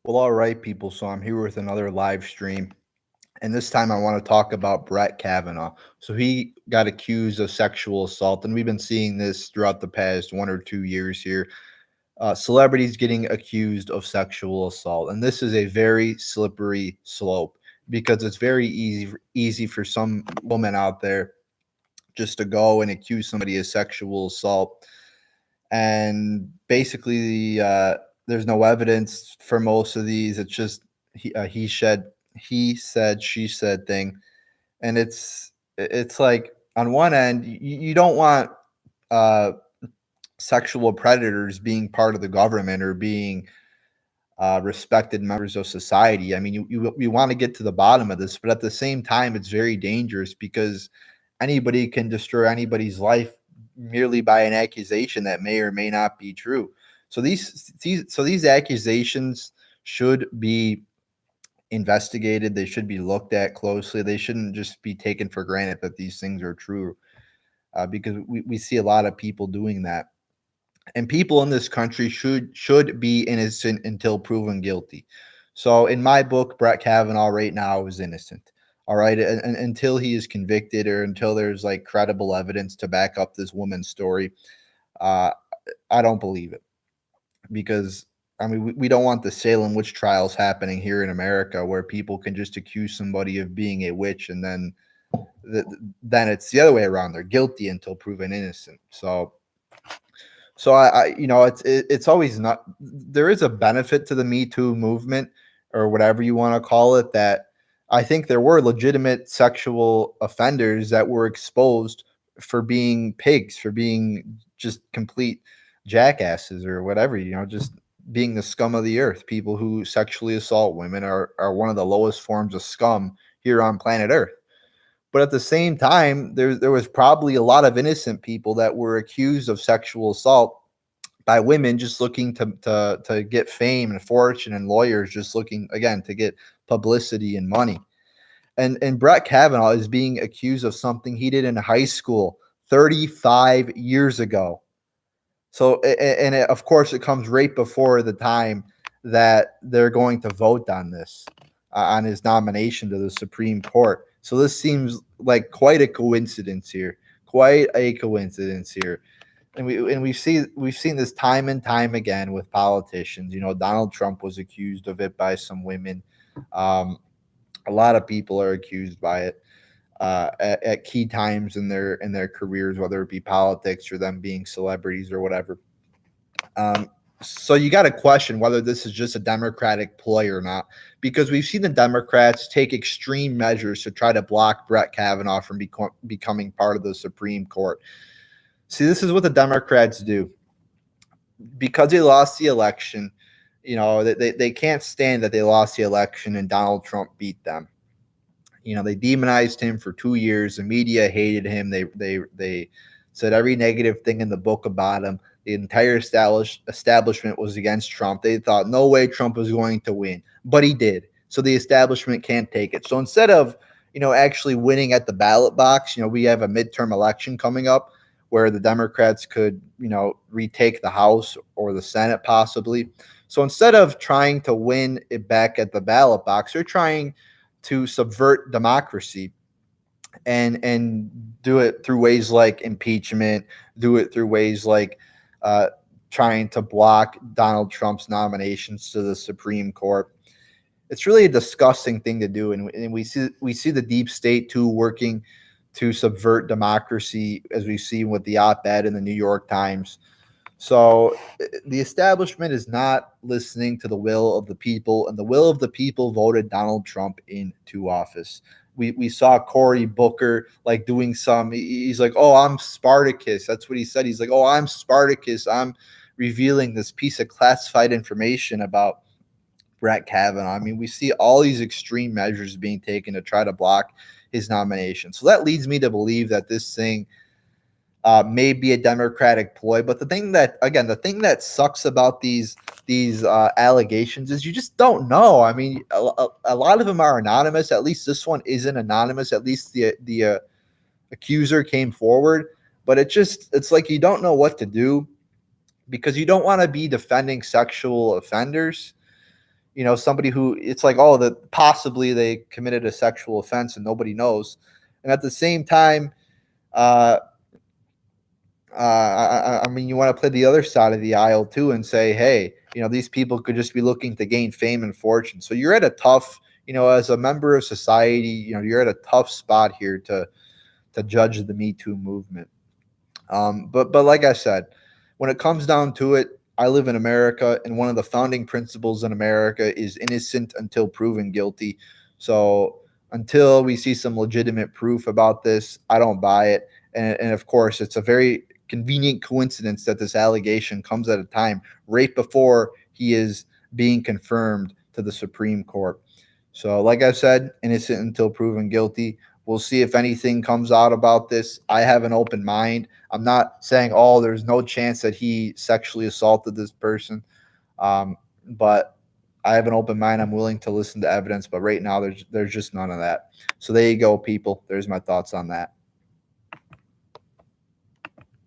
Well, all right, people. So I'm here with another live stream. And this time I want to talk about Brett Kavanaugh. So he got accused of sexual assault. And we've been seeing this throughout the past 1 or 2 years here. Celebrities getting accused of sexual assault. And this is a very slippery slope because it's very easy for some woman out there just to go and accuse somebody of sexual assault. And basically, there's no evidence for most of these. It's just he said, she said thing, and it's like on one end, you don't want uh, sexual predators being part of the government or being respected members of society. I mean, you want to get to the bottom of this, but at the same time, it's very dangerous because anybody can destroy anybody's life merely by an accusation that may or may not be true. So these accusations should be investigated. They should be looked at closely. They shouldn't just be taken for granted that these things are true, because we see a lot of people doing that. And people in this country should be innocent until proven guilty. So in my book, Brett Kavanaugh right now is innocent. All right, and until he is convicted or until there's like credible evidence to back up this woman's story, uh, I don't believe it because I mean we don't want the Salem witch trials happening here in America where people can just accuse somebody of being a witch and th- then it's the other way around. They're guilty until proven innocent. So it's always not. There is a benefit to the Me Too movement or whatever you want to call it. That I think there were legitimate sexual offenders that were exposed for being pigs, for being just complete jackasses or whatever. Just being the scum of the earth. People who sexually assault women are one of the lowest forms of scum here on planet Earth. But at the same time, there was probably a lot of innocent people that were accused of sexual assault by women just looking to get fame and fortune, and lawyers just looking again to get publicity and money. And Brett Kavanaugh is being accused of something he did in high school 35 years ago. So of course it comes right before the time that they're going to vote on this, on his nomination to the Supreme Court. So this seems like quite a coincidence here. Quite a coincidence here. And we've seen this time and time again with politicians. Donald Trump was accused of it by some women. Um, a lot of people are accused by it at key times in their careers, whether it be politics or them being celebrities or whatever. Um, so you got to question whether this is just a Democratic ploy or not, because we've seen the Democrats take extreme measures to try to block Brett Kavanaugh from becoming part of the Supreme Court. See, this is what the Democrats do because they lost the election. They can't stand that they lost the election and Donald Trump beat them. They demonized him for 2 years. The media hated him. They said every negative thing in the book about him. The entire establishment was against Trump. They thought no way Trump was going to win, but he did. So the establishment can't take it. So instead of actually winning at the ballot box, we have a midterm election coming up where the Democrats could retake the House or the Senate possibly. So instead of trying to win it back at the ballot box, they're trying to subvert democracy and do it through ways like impeachment, do it through ways like uh, trying to block Donald Trump's nominations to the Supreme Court. It's really a disgusting thing to do, and we see the deep state too working to subvert democracy, as we've seen with the op-ed in the New York Times. So the establishment is not listening to the will of the people, and the will of the people voted Donald Trump into office. We saw Cory Booker like doing he's like, oh, I'm Spartacus. That's what he said. He's like, oh, I'm Spartacus. I'm revealing this piece of classified information about Brett Kavanaugh. I mean, we see all these extreme measures being taken to try to block his nomination. So that leads me to believe that this thing may be a Democratic ploy. But the thing that sucks about these allegations is you just don't know. I mean, a lot of them are anonymous. At least this one isn't anonymous. At least the accuser came forward. But it's like you don't know what to do because you don't want to be defending sexual offenders. somebody who it's like, oh, that possibly they committed a sexual offense and nobody knows. And at the same time, uh, I mean, you want to play the other side of the aisle too and say, hey, these people could just be looking to gain fame and fortune. So you're at a tough, as a member of society, you're at a tough spot here to judge the Me Too movement. But like I said, when it comes down to it, I live in America, and one of the founding principles in America is innocent until proven guilty. So until we see some legitimate proof about this, I don't buy it. And of course, it's a very convenient coincidence that this allegation comes at a time right before he is being confirmed to the Supreme Court. So, like I said, innocent until proven guilty. We'll see if anything comes out about this. I have an open mind. I'm not saying, oh, there's no chance that he sexually assaulted this person. But I have an open mind. I'm willing to listen to evidence. But right now, there's just none of that. So there you go, people. There's my thoughts on that.